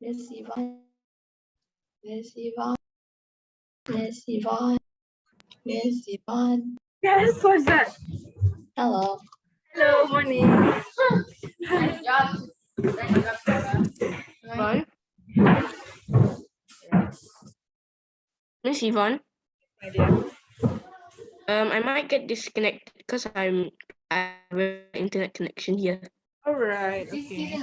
Miss Yvonne. Miss Yvonne. Miss Yvonne. Miss Yvonne. Yes, what's that? Hello. Hello, morning. Yvonne? Miss Yvonne? My dear. I might get disconnected because I have an internet connection here. All right. Okay.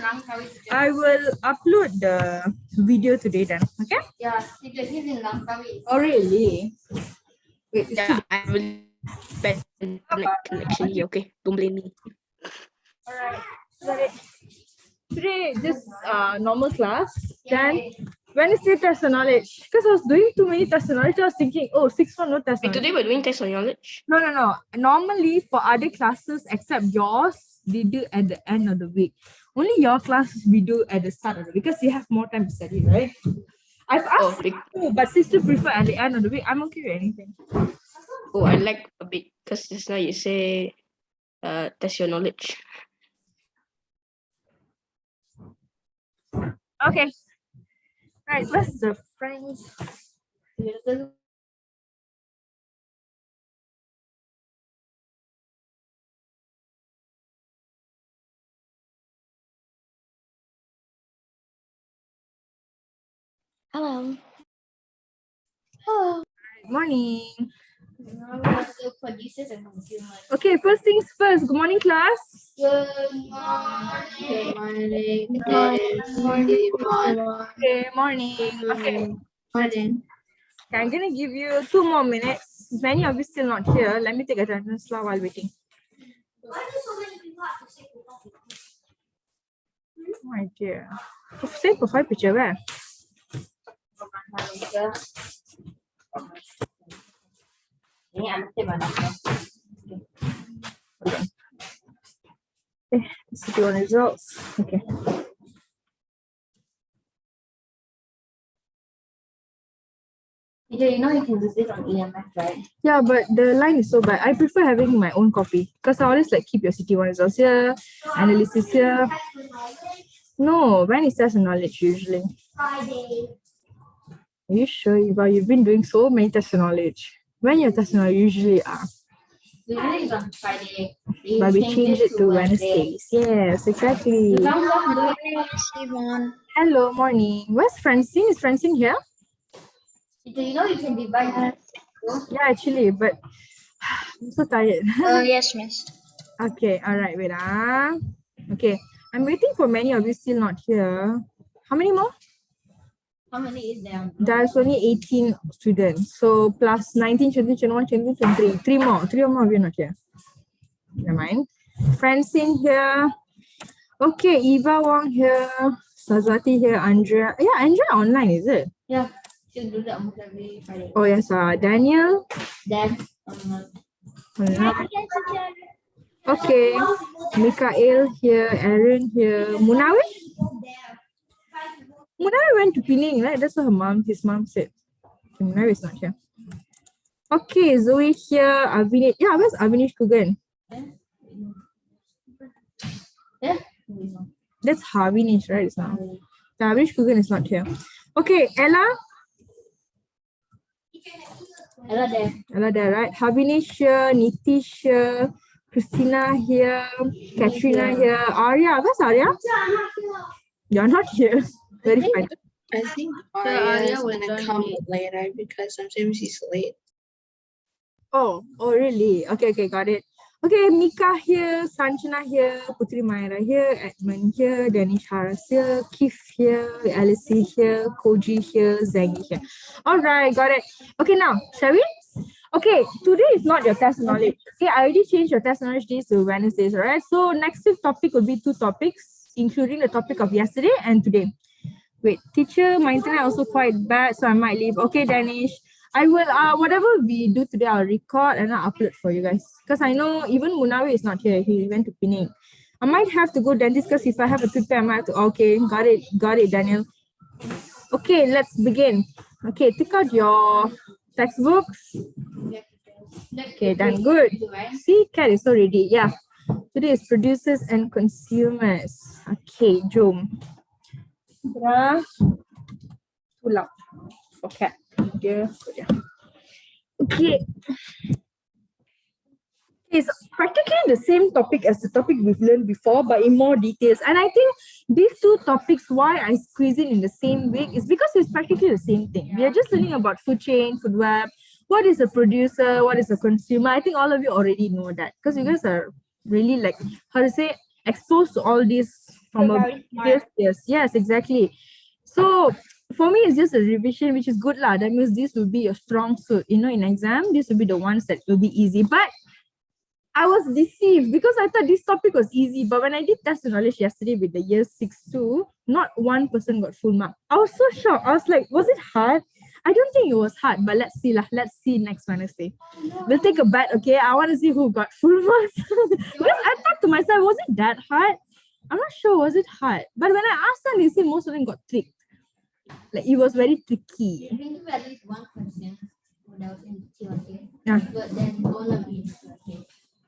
I will upload the video today then. Okay? Yeah, because he's in Langkawi. Oh, really? Wait, Yeah, I have a bad internet connection here. Okay, don't blame me. all right. Got it. Today, just normal class. Then Wednesday test of knowledge. Because I was doing too many tests of knowledge, I was thinking, oh, 6-1 no test of Wait, knowledge. today we're doing test on knowledge. No. Normally, for other classes except yours, they do at the end of the week. Only your classes we do at the start of the week because you have more time to study, right? I've asked you, but sister prefer at the end of the week. I'm okay with anything. I like a bit because just now you say test your knowledge. Okay. Right, where's the French? Hello. Hello. Morning. The producers and consumers. Okay, first things first. Good morning, class. Good morning. Good morning. Okay, morning. Okay. Morning. I'm gonna give you 2 more minutes. Many of you still not here. Let me take attendance while waiting. Why do so many people have to say Oh my dear. Say profile picture where? Ini anaknya mana? City on results. Okay. You know you can do this on EMF, right? Yeah, but the line is so bad. I prefer having my own copy because I always like keep your city one results here, analysis here. No, when is test and knowledge usually? Friday. Are you sure, Eva? You've been doing so many test and knowledge. When your test and knowledge usually are? Usually it's on Friday. But we change it to Wednesdays. Yes, exactly. Hello, morning. Where's Francine? Is Francine here? Do you know you can divide that? Yeah, actually, but I'm so tired. Yes, miss. Okay, all right, wait. Okay, I'm waiting for many of you still not here. How many more? How many is there? There's only 18 students. So plus 19, 20, 21, 22, 23. Three more. Three or more of you not here. Never mind. Francine here. Okay, Eva Wong here. Sazwati here. Andrea. Yeah, Andrea online, is it? Yeah. She'll do that almost every Friday. Oh, yes. Daniel. Then, Okay. Mikael here. Aaron here. Munawir? Munawir went to Penang, right? That's what his mom said. Okay, Munawir is not here. Okay, Zoe here. Avinish. Yeah, where's Avinish Kugan? yeah. That's Havinish, right? It's not. The Avinish Kugan is not here. Okay, Ella. Ella there. Ella there, right? Havinish here. Nitish here. Christina here. Katrina here. Arya. Where's Arya? You're not here. Very fine. I think Arya is gonna come later because sometimes she's late. Oh, really? Okay, got it. Okay, Mika here, Sanjana here, Putri Maira here, Edmund here, Danish Haras here, Keith here, Alice here, Koji here, Zaggy here. All right, got it. Okay, now, shall we? Okay, today is not your test knowledge. Okay, I already changed your test knowledge days to Wednesdays, all right? So next week topic will be 2 topics, including the topic of yesterday and today. Wait, teacher, my internet also quite bad, so I might leave. Okay, Danish. I will, whatever we do today, I'll record and I'll upload for you guys. Because I know even Munawi is not here. He went to Penang. I might have to go dentist because if I have a tooth pain, I might have to, okay, got it, Daniel. Okay, let's begin. Okay, take out your textbooks. Okay, done, good. See, Cat is already, yeah. Today is producers and consumers. Okay, Jom. Yeah. Too loud for cat. Yeah. Okay. It's practically the same topic as the topic we've learned before, but in more details. And I think these two topics, why I squeeze it in the same week, is because it's practically the same thing. We are just learning about food chain, food web, what is a producer, what is a consumer. I think all of you already know that because you guys are really like, how to say, exposed to all these from a yes, exactly. So for me, it's just a revision, which is good lah. That means this will be a strong suit. You know, in exam, this will be the ones that will be easy. But I was deceived because I thought this topic was easy. But when I did test the knowledge yesterday with the year 6-2, not one person got full mark. I was so shocked. I was like, was it hard? I don't think it was hard, but let's see lah. Let's see next Wednesday. We'll take a bet, okay? I want to see who got full marks. Because I thought to myself, was it that hard? I'm not sure, was it hard? But when I asked them, they said most of them got tricked. Like it was very tricky. I think at least one question when I was in TLK. Yeah. But then all of it, okay.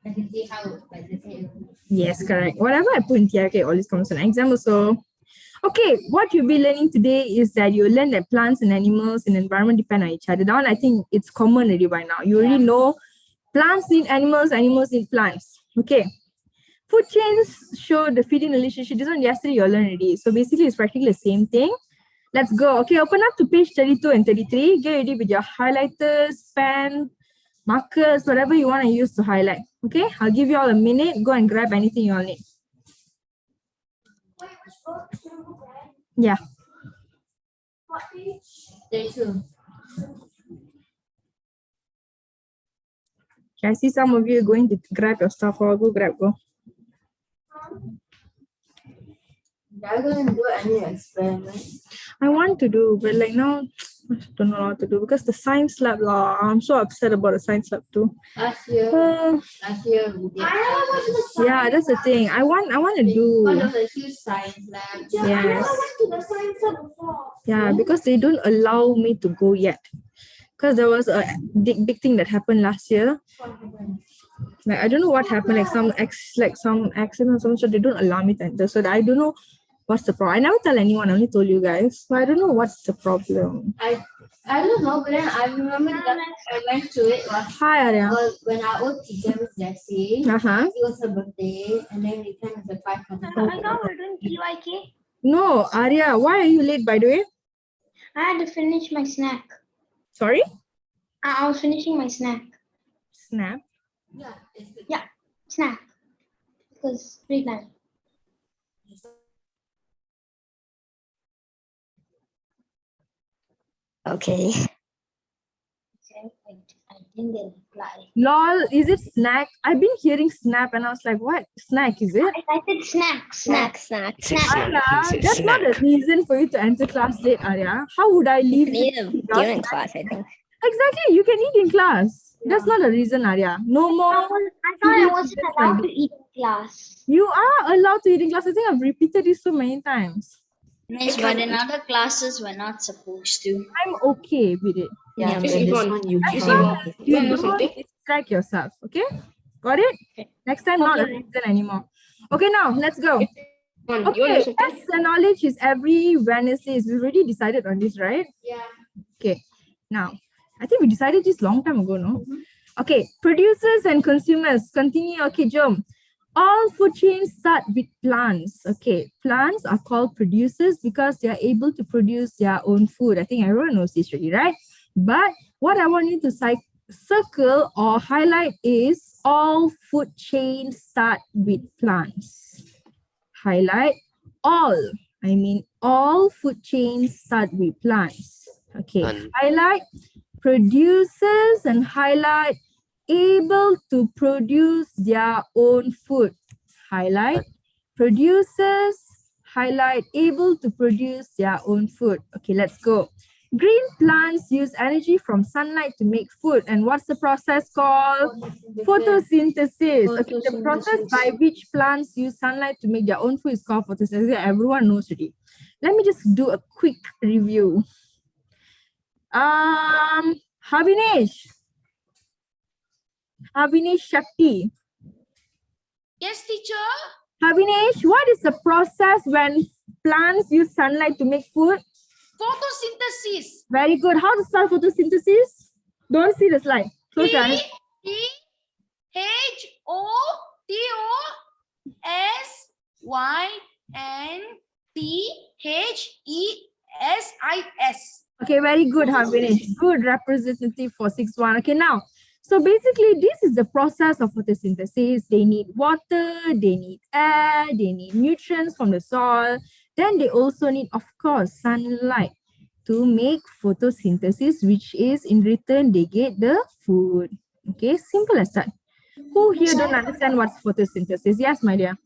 I can see how like they say. Yes, correct. Whatever I put in TRK always comes on exam also. Okay, what you'll be learning today is that you learn that plants and animals and environment depend on each other. That one, I think it's common already by now. You already know plants need animals, animals need plants. Okay. Food chains show the feeding relationship. This one yesterday you learned already. So basically it's practically the same thing. Let's go. Okay, open up to page 32 and 33. Get ready with your highlighters, pen, markers, whatever you want to use to highlight. Okay, I'll give you all a minute. Go and grab anything you all need. Yeah. What page? 32. Okay, I see some of you going to grab your stuff or go grab, go. Are you going to do any experiment? I want to do, but like now, I don't know what to do because the science lab, I'm so upset about the science lab too. Last year we did. Yeah, that's the thing. I want to do. One of the huge science labs. Yes. Yeah, because they don't allow me to go yet. Because there was a big thing that happened last year. Like I don't know what happened, like some accident or something, so they don't allow me to enter. So I don't know what's the problem. I never tell anyone, I only told you guys. So I don't know what's the problem. I don't know, but then I remember that I went to it Hi, Arya. when our old teacher was Jessie. Uh-huh. It was her birthday, and then we kind of surprised her. I know we're doing PYK. No, Arya, why are you late by the way? I had to finish my snack. Sorry? I was finishing my snack. Snap. Yeah, it's good. Yeah, snack. Because free time. Okay. I didn't get a reply. Lol, is it snack? I've been hearing snap and I was like, what? Snack, is it? I said snack. Snack. Arya, that's not a reason for you to enter class late, Arya. How would I leave? Need a you dinner in class, I think. Exactly, you can eat in class. That's not a reason, Arya. No more. I thought I wasn't allowed to eat in class. You are allowed to eat in class. I think I've repeated this so many times. Miss, but in other classes, we're not supposed to. I'm okay with it. Yeah, Just but this Yvonne, one you As can. long as you you know don't something? distract yourself. Okay? Got it? Okay. Next time, not a reason anymore. Okay, now let's go. Yvonne, you want to Okay, know something? that's the knowledge is every Wednesdays. We already decided on this, right? Yeah. Okay, now I think we decided this long time ago, no? Okay, producers and consumers. Continue. Okay, Jom. All food chains start with plants. Okay, plants are called producers because they are able to produce their own food. I think everyone knows this already, right? But what I want you to circle or highlight is all food chains start with plants. Highlight all. I mean, all food chains start with plants. Okay, highlight producers and highlight able to produce their own food. Highlight producers, highlight able to produce their own food. Okay, let's go. Green plants use energy from sunlight to make food. And what's the process called? Photosynthesis. Okay, the process by which plants use sunlight to make their own food is called photosynthesis. Everyone knows already. Let me just do a quick review. Havinesh Shakti. Yes, teacher. Havinesh, what is the process when plants use sunlight to make food? Photosynthesis. Very good. How to spell photosynthesis? Don't see the slide. Close your eyes. Photosynthesis. Okay, very good, Havinesh. Good representative for 6-1. Okay, now, so basically, this is the process of photosynthesis. They need water, they need air, they need nutrients from the soil. Then they also need, of course, sunlight to make photosynthesis, which is in return, they get the food. Okay, simple as that. Who here don't understand what's photosynthesis? Yes, my dear.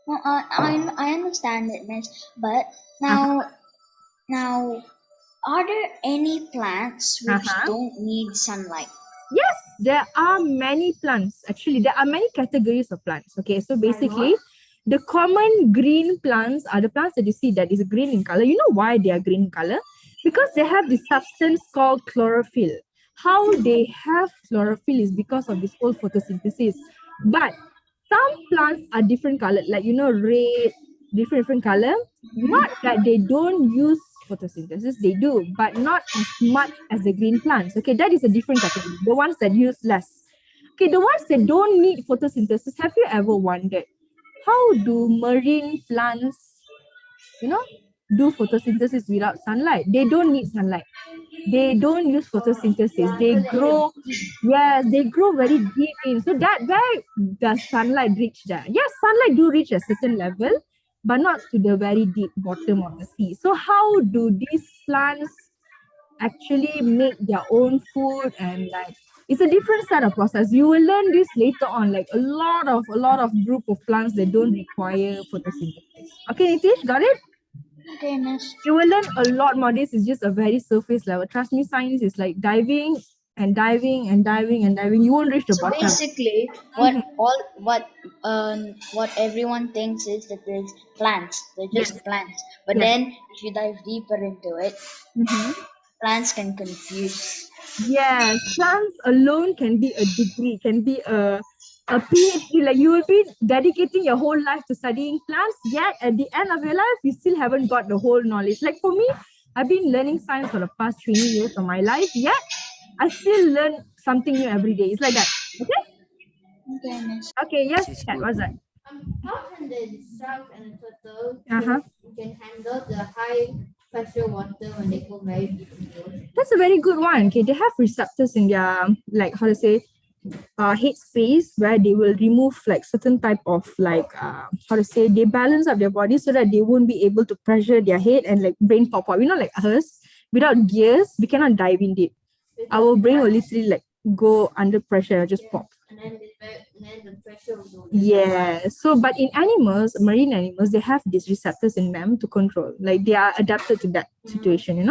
No, I understand it, Miss. But now, are there any plants which don't need sunlight? Yes, there are many plants. Actually, there are many categories of plants. Okay, so basically, the common green plants are the plants that you see that is green in color. You know why they are green in color? Because they have this substance called chlorophyll. How they have chlorophyll is because of this whole photosynthesis. But some plants are different colored, like red, different color. Not that they don't use photosynthesis, they do, but not as much as the green plants. Okay, that is a different category. The ones that use less. Okay, the ones that don't need photosynthesis, have you ever wondered how do marine plants, do photosynthesis without sunlight? They don't need sunlight. They don't use photosynthesis. They grow, yes, they grow very deep in. So that where does sunlight reach there? Yes, sunlight do reach a certain level, but not to the very deep bottom of the sea. So how do these plants actually make their own food? And like it's a different set of process. You will learn this later on, like a lot of group of plants that don't require photosynthesis. Okay, Nitish, got it? Okay, Miss. You will learn a lot more. This is just a very surface level. Trust me, science is like diving and diving and diving and diving. You won't reach the So bottom. basically, what everyone thinks is that there's plants. They're just plants. But then, if you dive deeper into it, plants can confuse. Yes, plants alone can be a degree, can be a PhD. Like you will be dedicating your whole life to studying plants, yet at the end of your life, you still haven't got the whole knowledge. Like for me, I've been learning science for the past 20 years of my life, yet I still learn something new every day. It's like that. Okay? Okay, Miss. Okay, yes, Kat, what's that? How can the shark and the turtle Uh-huh. can handle the high pressure water when they go very deep in the ocean? That's a very good one. Okay, they have receptors in their, like, how to say, head space where they will remove like certain type of like, how to say, they balance up their body so that they won't be able to pressure their head and like brain pop up. Like us, without gears, we cannot dive in deep. Our brain will literally like go under pressure, just pop. And then the pressure will go. Yeah. So, but in animals, marine animals, they have these receptors in them to control. Like they are adapted to that situation,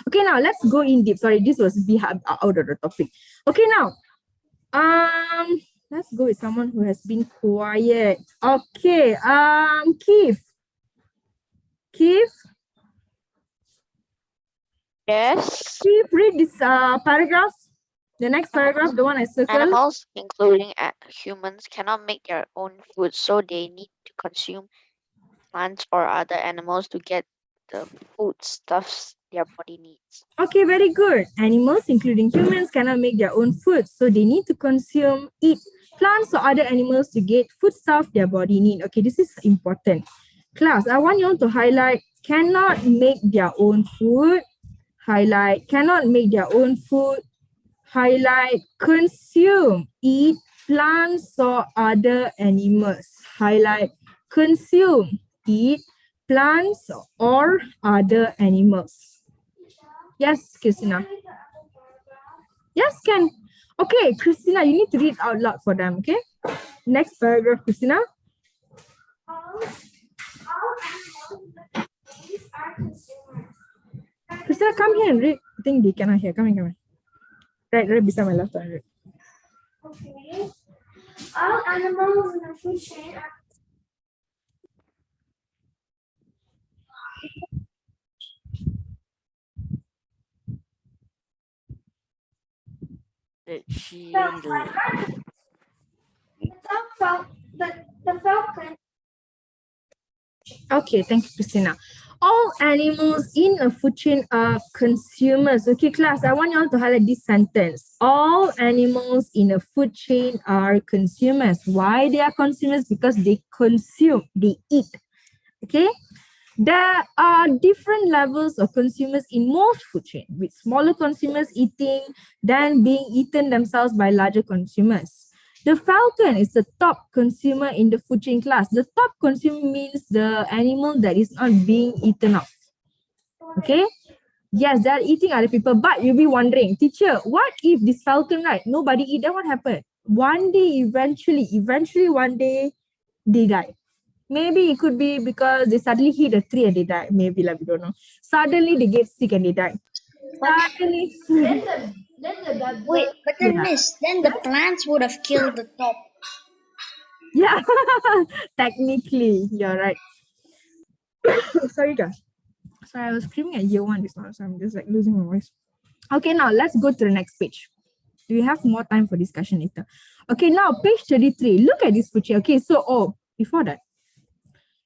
Okay, now let's go in deep. Sorry, this was out of the topic. Okay, now, let's go with someone who has been quiet. Okay, Keith. Keith, Yes. Keith, read this paragraph. The next paragraph, the one I circled. Animals, including humans, cannot make their own food, so they need to consume plants or other animals to get the foodstuffs their body needs. Okay, very good. Animals, including humans, cannot make their own food, so they need to eat plants or other animals to get foodstuff their body need. Okay, this is important. Class, I want you all to highlight cannot make their own food. Highlight cannot make their own food. Highlight consume, eat plants or other animals. Highlight consume, eat plants or other animals. Yes, Christina. Yes, Ken. Okay, Christina, you need to read out loud for them, okay? Next paragraph, Christina. Christina, come here and read. I think they cannot hear. Come here. Right beside my left hand. Okay. All animals in the food chain are the falcon Okay, thank you, Christina. All animals in a food chain are consumers. Okay, class, I want you all to highlight this sentence. All animals in a food chain are consumers. Why they are consumers? Because they consume, they eat. Okay, there are different levels of consumers in most food chain, with smaller consumers eating than being eaten themselves by larger consumers. The falcon is the top consumer in the food chain class. The top consumer means the animal that is not being eaten off. Okay? Yes, they're eating other people, but you'll be wondering, teacher, what if this falcon, right, nobody eat, then what happened? One day, eventually one day, they die. Maybe it could be because they suddenly hit a tree and they die. Maybe, like, we don't know. Suddenly they get sick and they die. Suddenly, Wait, but then Yeah. Miss, then the plants would have killed the top. Yeah, technically, you're right. Sorry, guys. Sorry, I was screaming at year one this now, so I'm just like losing my voice. Okay, now let's go to the next page. We have more time for discussion later. Okay, now page 33. Look at this food chain. Okay, so before that,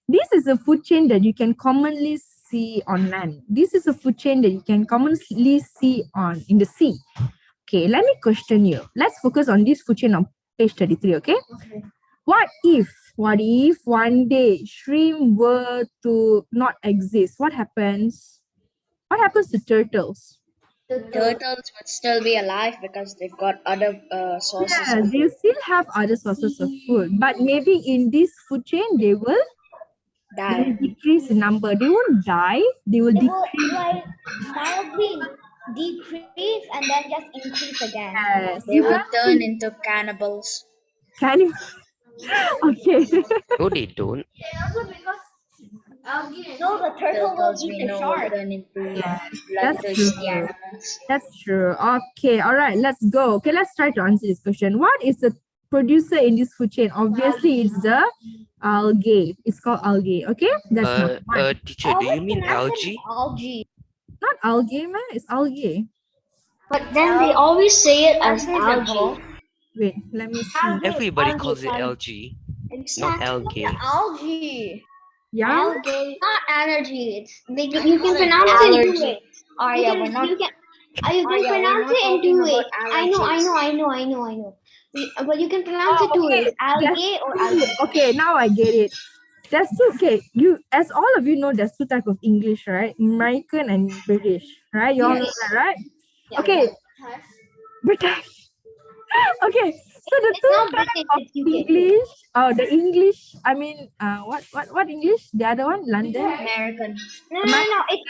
this is a food chain that you can commonly see on land. This is a food chain that you can commonly see in the sea. Okay, let me question you. Let's focus on this food chain on page 33, okay? What if one day shrimp were to not exist? What happens? What happens to turtles? Turtles would still be alive because they've got other sources. Yeah, they still have other sources of food, but maybe in this food chain, they will Die. decrease in number. They won't die, they will It will decrease. like mildly decrease and then just increase again. Yes, They you would have turn to, into cannibals. can you? Okay. No, they don't. Also because No, the turtle will Turtles eat we the know will shark. turn into That's bloodthirsty true. animals. That's true. Okay, all right, let's go. Okay, let's try to answer this question. What is the producer in this food chain? Obviously, it's the algae. It's called algae. Okay, that's number one. Teacher, do you mean algae? Algae. Not algae, man. It's algae. But then they always say it as algae. Wait, let me see. Everybody calls it algae, not Exactly. algae. Algae. Yeah. Algae. Not allergy. It's they can, You you can call it pronounce it in two allergy. ways. Arya, we're not. You can Arya, we're pronounce not it in talking two about ways. I know. allergies. But you can pronounce it two Okay. ways. Algae or algae. Okay, now I get it. There's two. Okay, as all of you know, there's two types of English, right? American and British, right? You all know that, right? Yeah. Okay, British. Okay, so the It's two not types British, of it's UK. English. Oh, the English. I mean, what English? The other one, London. American. No. It's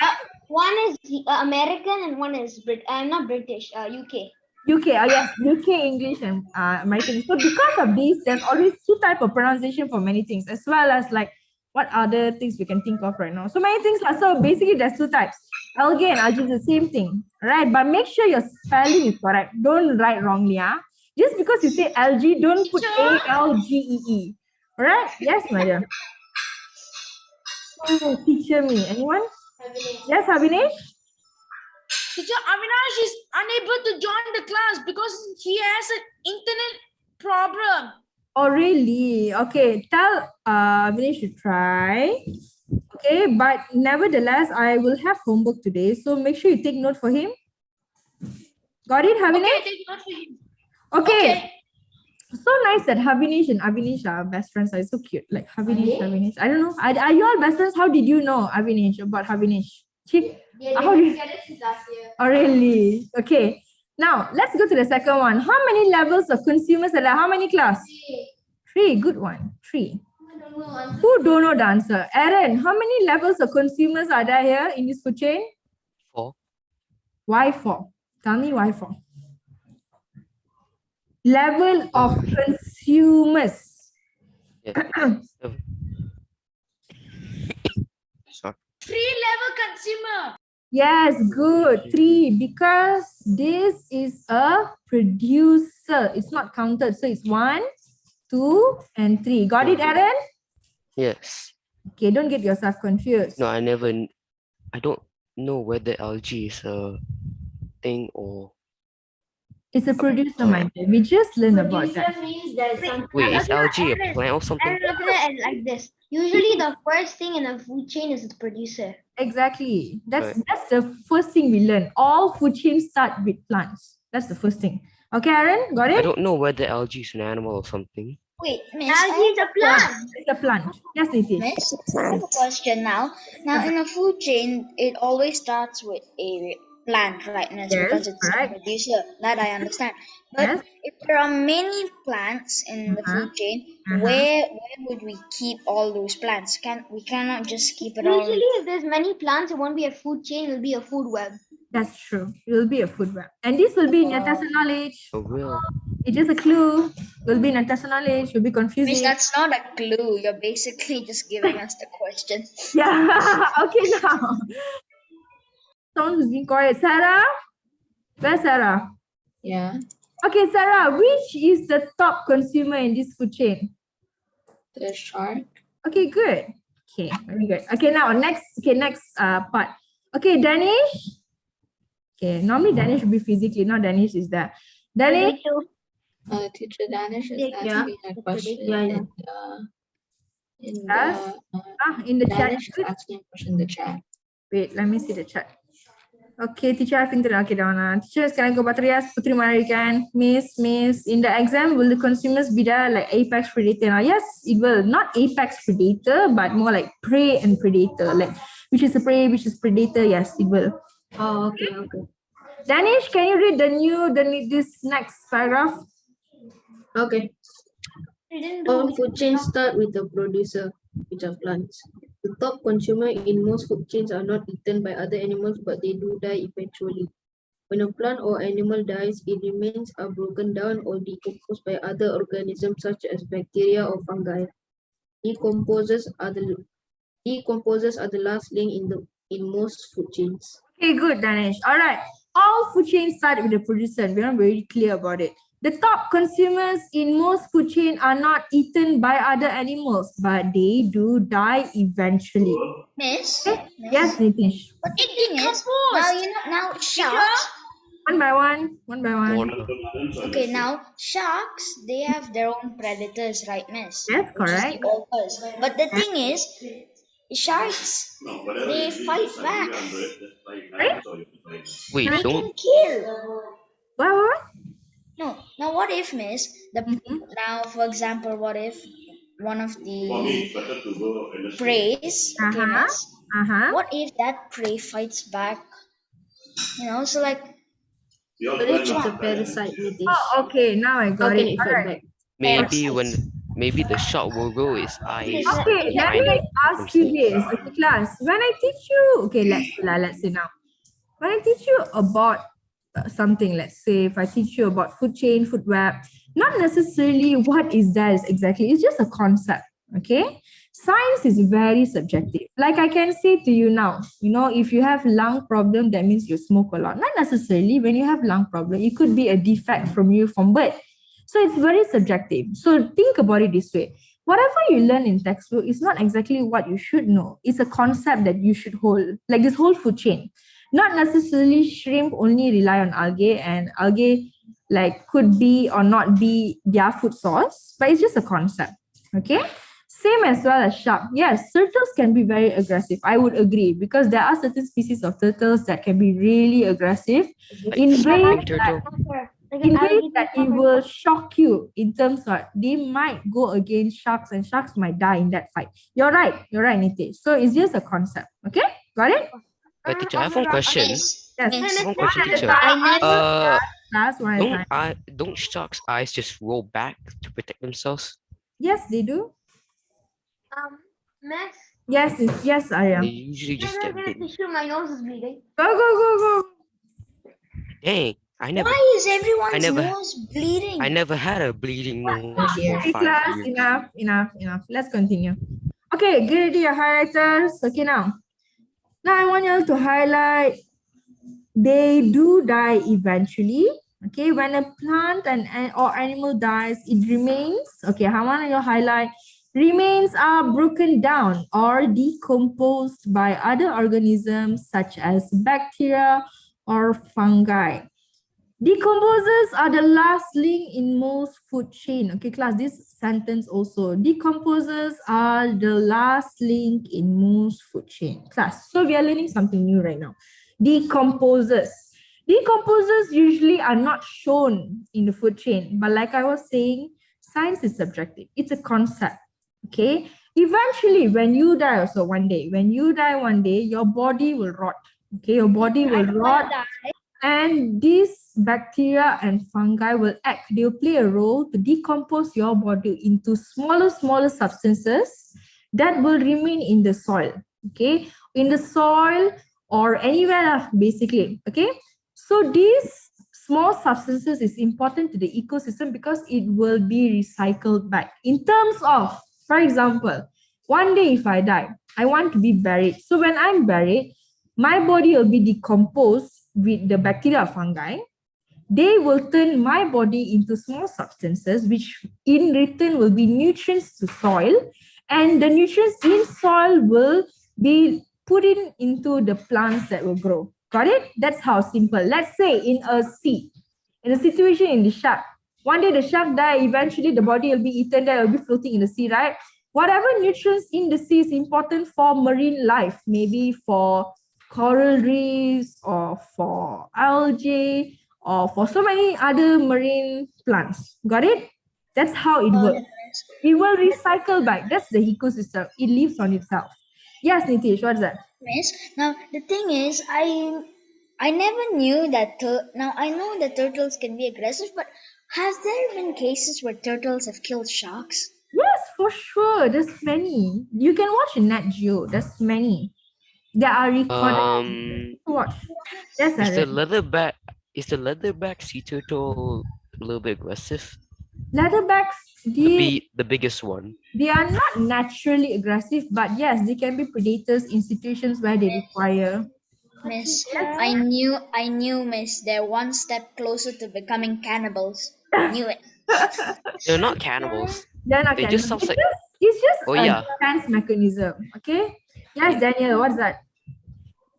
one is American and one is not British. UK. UK. Yes, UK English and American. So because of this, there's always two type of pronunciation for many things, as well as like what other things we can think of right now. So many things. So basically, there's two types. Algae and algae is the same thing, right? But make sure your spelling is correct. Don't write wrongly, Just because you say algae, don't put ALGEE. All right? Yes, my dear. Oh, teacher me. Anyone? Yes, Havinesh? Teacher Avinash is unable to join the class because he has an internet problem. Oh, really? Okay, tell Havinesh to try. Okay, but nevertheless, I will have homework today, so make sure you take note for him. Got it, Havinesh? Okay, take note for him. Okay. So nice that Havinesh and Avinish are best friends. It's so cute. Like Havinesh. I don't know. Are you all best friends? How did you know Avinish about Havinesh? How did Oh, really? Okay. Now, let's go to the second one. How many levels of consumers are there? How many class? 3. Good one. 3. Who don't know the answer? Aaron, how many levels of consumers are there here in this food chain? 4. Why 4? Tell me why 4. Level of consumers. Yeah. Sorry. 3-level consumer. Yes, good. 3, because this is a producer. It's not counted. So it's 1, 2, and 3. Got it, Aaron? Yes. Okay, don't get yourself confused. No, I don't know whether algae is a thing or It's a producer, my dear. We just learned about Producer that. means there's something. Wait, is Look at algae a Aaron. plant or something? And look at it like this. Usually the first thing in a food chain is the producer. Exactly. That's Right. that's the first thing we learn. All food chains start with plants. That's the first thing. Okay, Aaron, got I it? don't know whether algae is an animal or something. Wait, Miss. Algae is a plant. It's a plant. Yes, Nitish. Miss, I have a question now. Now, in a food chain, it always starts with a plant, right, Miss? Yes, Because it's the correct. producer. That I understand. But Yes. if there are many plants in the food chain, where would we keep all those plants? We cannot just keep it all. Usually if there's many plants, it won't be a food chain, it'll be a food web. That's true. It will be a food web. And this will be in your test knowledge. For real. It's just a clue. It will be in your test knowledge. It will be Miss, confusing. that's not a clue. You're basically just giving us the question. Yeah. Okay, now. Someone who's been quiet. Sarah? Where's Sarah? Yeah. Okay, Sarah, which is the top consumer in this food chain? The shark. Okay, good. Okay, very good. Okay, now next part. Okay, Danish. Okay, normally Danish would be physically, not Danish is there. Danish, Teacher Danish is Yeah. asking a question Yeah, yeah. in Yes. the in the chat. Danish is asking a question in the chat. Wait, let me see the chat. Okay, teacher, I've internet. Okay, down. Teachers, can I go Batrias? Putri Mari can. Miss. In the exam, will the consumers be there like apex predator? Now, yes, it will. Not apex predator, but more like prey and predator. Like, which is a prey, which is predator. Yes, it will. Oh, okay, okay. Danish, can you read this next paragraph? Okay. All food chains start with the producer, which are plants. The top consumer in most food chains are not eaten by other animals, but they do die eventually. When a plant or animal dies, its remains are broken down or decomposed by other organisms such as bacteria or fungi. Decomposers are the last link in most food chains. Okay, good, Danish. All right. All food chains start with the producer. We're not very clear about it. The top consumers in most food chain are not eaten by other animals, but they do die eventually. Miss? Yes, Nitish. But the thing is, now sharks. One by one. Water. Okay, now sharks, they have their own predators, right, Miss? Yes, Which is correct. the orcas. But the thing is, sharks, they fight back. Wait, They don't. can kill. What? No. Now, what if, Miss? Now, for example, what if one of the preys, okay, Miss? What if that prey fights back? So like. It's a parasite, Nitish. Oh, okay. Now I How got can it. it All fight right. back? Maybe the shark will grow its eyes. Okay, let me ask you this. Okay, class. When I teach you, okay, let's say now. When I teach you about something, let's say if I teach you about food chain, food web, not necessarily what is that exactly. It's just a concept. Okay. Science is very subjective. Like I can say to you now, if you have lung problem, that means you smoke a lot. Not necessarily. When you have lung problem, it could be a defect from birth. So it's very subjective. So think about it this way. Whatever you learn in textbook is not exactly what you should know. It's a concept that you should hold, like this whole food chain. Not necessarily shrimp only rely on algae, and algae like could be or not be their food source, but it's just a concept. Okay. Same as well as shark. Yes, turtles can be very aggressive. I would agree, because there are certain species of turtles that can be really aggressive in ways that it will shock you in terms of they might go against sharks and sharks might die in that fight. You're right, Nitish. So it's just a concept. Okay, got it? Teacher, I have one question. Yes. I have one question, teacher. That's one. Don't sharks' eyes just roll back to protect themselves? Yes, they do. Miss. Yes, I am. They usually just get bitten. My nose is bleeding. Go. Dang, Why is everyone's nose bleeding? I never had a bleeding nose for Okay, 5 class, years. enough. Let's continue. Okay, get ready your highlighters. Okay, now I want you all to highlight. They do die eventually. Okay, when a plant or animal dies, it remains. Okay, I want you to highlight. Remains are broken down or decomposed by other organisms such as bacteria or fungi. Decomposers are the last link in most food chain. Okay, class, this sentence also. Decomposers are the last link in most food chain. Class, so we are learning something new right now. Decomposers. Decomposers usually are not shown in the food chain, but like I was saying, science is subjective. It's a concept. Okay, eventually when you die also one day, your body will rot. Okay, your body will rot, and these bacteria and fungi will act. They will play a role to decompose your body into smaller substances that will remain in the soil. Okay, in the soil or anywhere basically. Okay, so these small substances is important to the ecosystem because it will be recycled back. In terms of, for example, one day if I die, I want to be buried. So when I'm buried, my body will be decomposed with the bacteria or fungi. They will turn my body into small substances, which in return will be nutrients to soil. And the nutrients in soil will be put into the plants that will grow. Got it? That's how simple. Let's say in a sea, in a situation in the shark, one day the shark die, eventually the body will be eaten, that will be floating in the sea, right? Whatever nutrients in the sea is important for marine life, maybe for coral reefs or for algae or for so many other marine plants. Got it? That's how it works. It will recycle back. That's the ecosystem. It lives on itself. Yes, Nitish, what's that? Miss, now the thing is, I never knew that. Now I know that turtles can be aggressive, but has there been cases where turtles have killed sharks? Yes, for sure. There's many. You can watch in Nat Geo. There's many. There are recorded. Watch. Yes, Is the leatherback sea turtle a little bit aggressive? Leatherbacks, The biggest one. they are not naturally aggressive, but yes, they can be predators in situations where they require. Miss, I knew, Miss, they're one step closer to becoming cannibals. I knew it. They're not cannibals. They're not They cannibals. just sounds like It's just Oh, a yeah. defense mechanism. Okay. Yes, Daniel, what's that?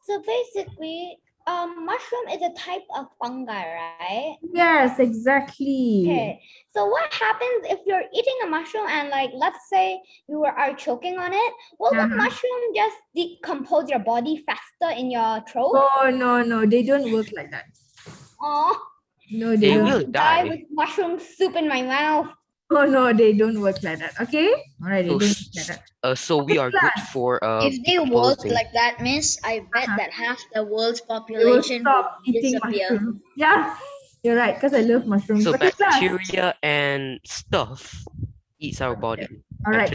So basically, mushroom is a type of fungi, right? Yes, exactly. Okay. So what happens if you're eating a mushroom and like, let's say you are choking on it? Will the mushroom just decompose your body faster in your throat? Oh, no, they don't work like that. Oh, No, They they don't. will die die. with mushroom soup in my mouth. Oh, no, they don't work like that. Okay. All right, they don't work like that. So we are good for If they worked decomposing. like that, Miss, I bet that half the world's They will population stop would eating disappear. mushroom. Yeah, you're right, because I love mushrooms. So Okay, class. bacteria and stuff eats our body. All right,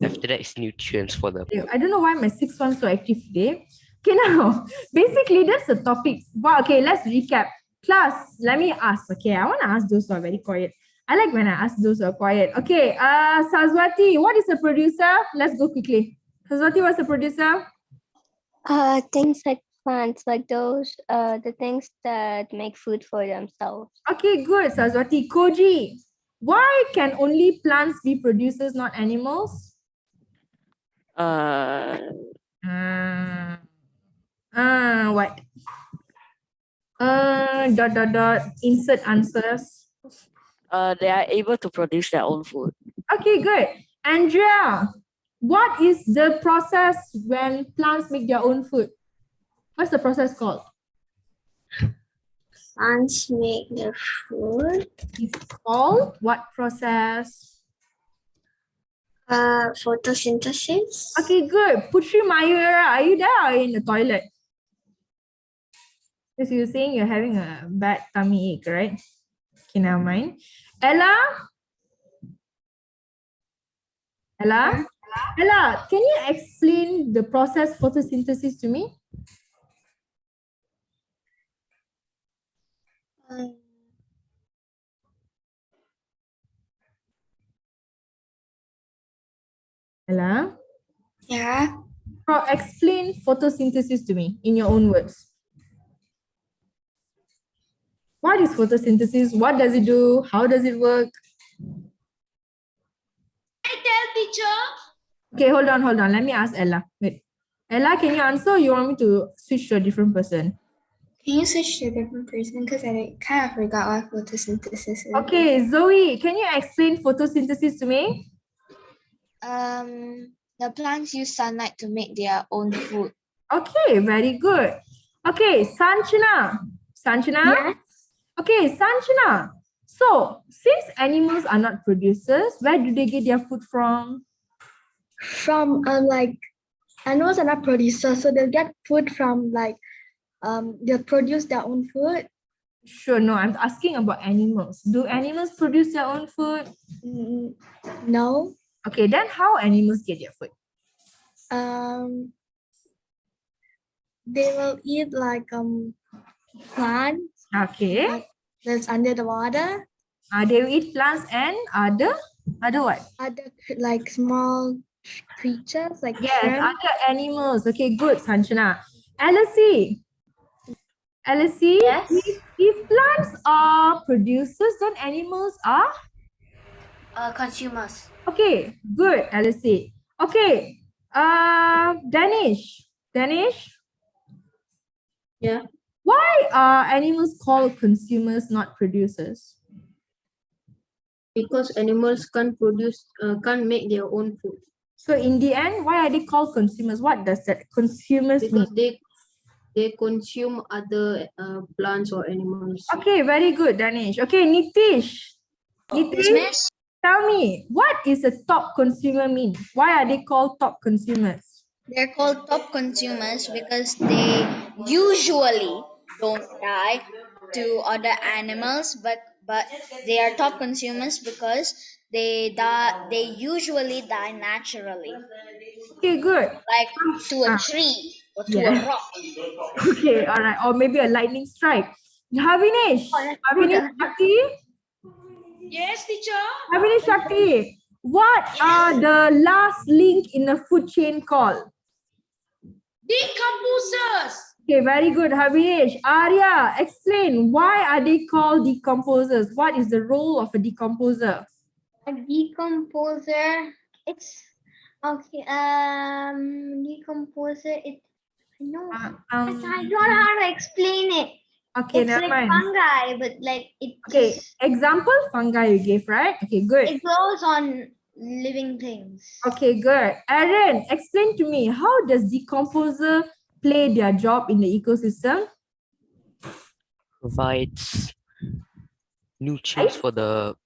After that is nutrients for the I don't know why my sixth one's so active today. Okay, now, basically, that's the topic. Wow, okay, let's recap. Class, let me ask. Okay, I want to ask those who are very quiet. I like when I ask those who are quiet. Okay, Sazwati, what is a producer? Let's go quickly. Sazwati, what's a producer? Things like plants, like those, the things that make food for themselves. Okay, good, Sazwati. Koji, why can only plants be producers, not animals? What? Insert answers. They are able to produce their own food. Okay, good. Andrea, what is the process when plants make their own food? What's the process called? Plants make their food. It's called what process? Photosynthesis. Okay, good. Putri Mayura, are you there or in the toilet? Because you're saying you're having a bad tummy ache, right? Okay, never mind. Ella? Ella, can you explain the process photosynthesis to me? Ella? Yeah. Explain photosynthesis to me in your own words. What is photosynthesis? What does it do? How does it work? I tell teacher. Okay, hold on. Let me ask Ella. Wait. Ella, can you answer or you want me to switch to a different person? Can you switch to a different person? Because I kind of forgot what photosynthesis is. Okay, Zoe, can you explain photosynthesis to me? The plants use sunlight to make their own food. Okay, very good. Okay, Sanchana. Sanchana? Okay, Sanchana. So, since animals are not producers, where do they get their food from? From like animals are not producers, so they'll get food from like they'll produce their own food. Sure, no, I'm asking about animals. Do animals produce their own food? No. Okay, then how animals get their food? They will eat like plants Okay. that's under the water. They will eat plants and other what? Other like small creatures like Yes, shrimp. other animals. Okay, good, Sanchana. Alice, Yes. if plants are producers, then animals are? Consumers. Okay, good, Alice. Okay, Danish. Yeah. Why are animals called consumers, not producers? Because animals can't make their own food. So in the end, why are they called consumers? What does that consumers mean? Because they consume other plants or animals. Okay, very good, Danish. Okay, Nitish. Nitish, tell me, what is a top consumer mean? Why are they called top consumers? They're called top consumers because they usually don't die to other animals, but they are top consumers because they usually die naturally, Okay, good. like to a tree or to a rock. Okay, all right. Or maybe a lightning strike. Havinesh, Shakti, Yes, teacher. Havinesh, Shakti, what are the last link in a food chain called? Decomposers. Okay, very good, Havinesh. Arya, explain why are they called decomposers? What is the role of a decomposer? A decomposer. It's okay. Decomposer. I don't know how to explain it. Okay, It's never like mind. fungi, but like it. Okay, just- example fungi you gave, right? Okay, good. It grows on living things. Okay, good. Aaron, explain to me, how does decomposer play their job in the ecosystem? Provides nutrients for the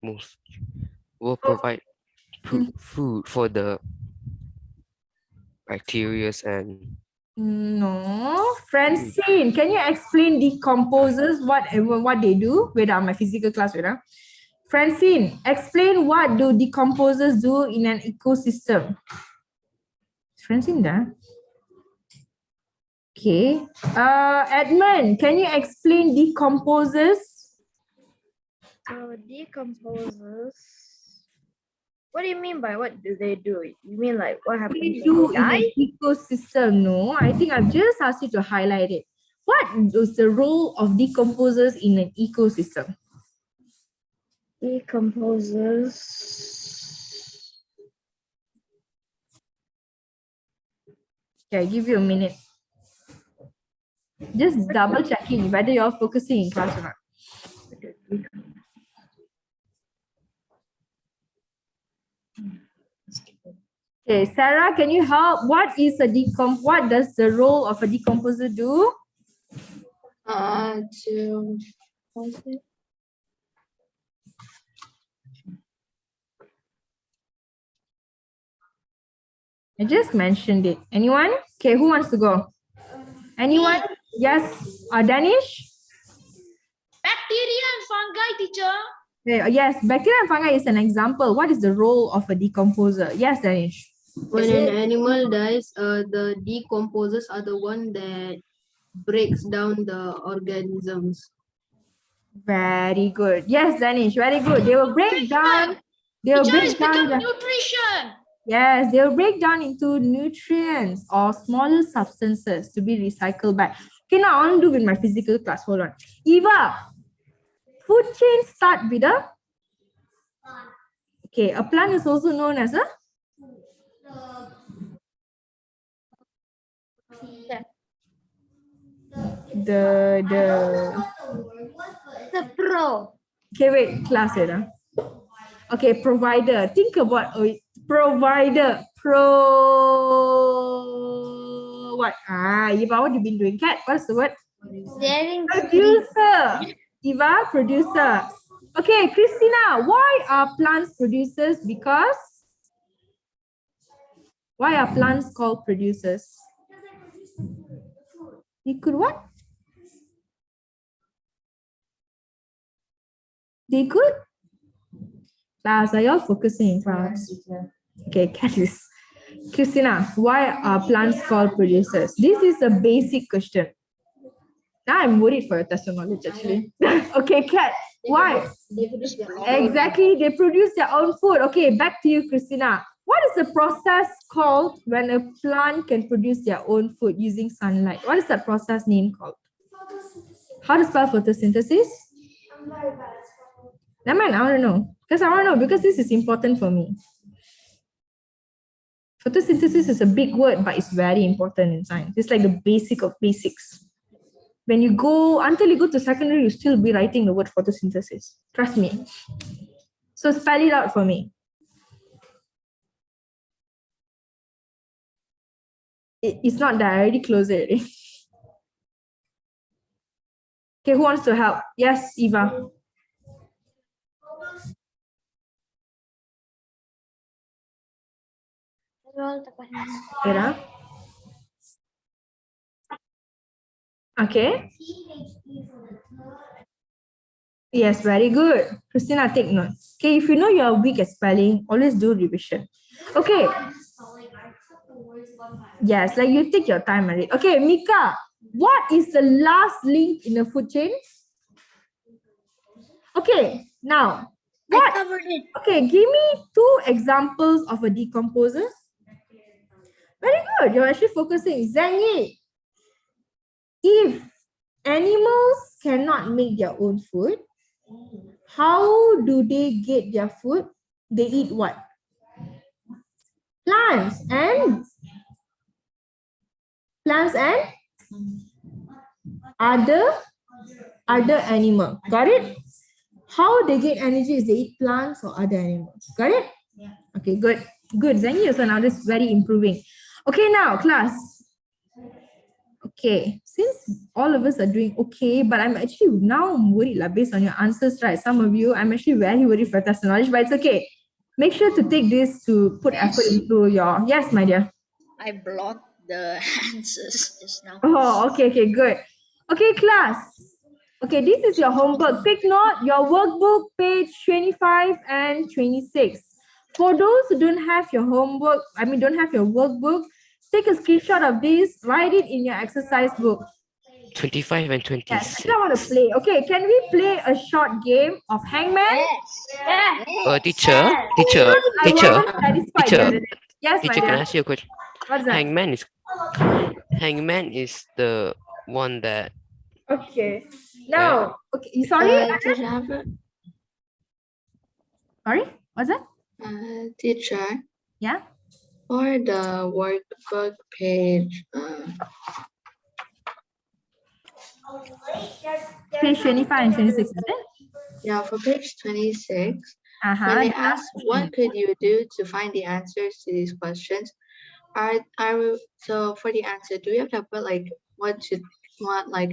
most will provide food for the bacteria and No. Francine, can you explain decomposers, what they do? Wait, my physical class, wait. Francine, explain what do decomposers do in an ecosystem? Is Francine there? Okay. Edmund, can you explain decomposers? Decomposers. What do you mean by what do they do? You mean like what happens They when do they in die? an ecosystem. No, I think I've just asked you to highlight it. What is the role of decomposers in an ecosystem? Decomposers. Okay, I give you a minute. Just double checking whether you're focusing in class or not. Okay, Sarah, can you help? What does the role of a decomposer do? I just mentioned it. Anyone? Okay, who wants to go? Anyone? Yes. Danish? Bacteria and fungi, teacher. Okay, yes, bacteria and fungi is an example. What is the role of a decomposer? Yes, Danish. When an animal dies, the decomposers are the one that breaks down the organisms. Very good. Yes, Danish, very good. They will break down. They will Teacher, break it's down. become nutrition. Yes, they will break down into nutrients or smaller substances to be recycled back. Okay, now I want to do with my physical class. Hold on. Eva, food chain start with a. Okay, a plant is also known as a The pro. Okay, wait, class it. Okay, provider. Think about provider. What? Eva, what you been doing? Cat, what's the word? Producer. Eva, producer. Okay, Christina, why are plants producers? Because why are plants called producers? You could what? They could? Class, are y'all focusing in class? Okay, Candice. Christina, why are plants called producers? This is a basic question. Now I'm worried for your test of knowledge actually. Okay, Kat, why? Exactly, they produce their own food. Okay, back to you, Christina. What is the process called when a plant can produce their own food using sunlight? What is that process name called? How to spell photosynthesis? Never mind, I want to know. Because I want to know, because this is important for me. Photosynthesis is a big word, but it's very important in science. It's like the basic of basics. When you go, until you go to secondary, you still be writing the word photosynthesis. Trust me. So spell it out for me. It's not that, I already closed it already. Okay, who wants to help? Yes, Eva. Ira? Okay. Yes, very good. Christina, take notes. Okay, if you know you are weak at spelling, always do revision. Okay. Yes, like you take your time and read. Okay, Mika, what is the last link in the food chain? Okay, now, what? I covered it. Okay, give me 2 examples of a decomposer. Very good, you're actually focusing. Zhang, if animals cannot make their own food, how do they get their food? They eat what? Plants and other animal. Got it? How they get energy is they eat plants or other animals. Got it? Yeah. Okay, good. Good. Zengi also now this is very improving. Okay, now class. Okay, since all of us are doing okay, but I'm actually now worried based on your answers, right? Some of you, I'm actually very worried for test knowledge, but it's okay. Make sure to take this to put effort into your, yes, my dear. I blocked the answers just now. Oh, okay, good. Okay, class. Okay, this is your homework. Take note, your workbook, page 25 and 26. For those who don't have your homework, don't have your workbook, take a screenshot of this, write it in your exercise book. 25 and 26. Yes, I want to play. Okay, can we play a short game of hangman? Yes. Teacher. Yes, Teacher, can I ask you a question? What's that? Hangman is the one that. Okay. Now, okay. Sorry. Sorry. What's that? Teacher. Yeah. For the workbook page. Page 25 and 26, is it? Yeah, for page 26. When they ask, what could you do to find the answers to these questions? So for the answer, do we have to put like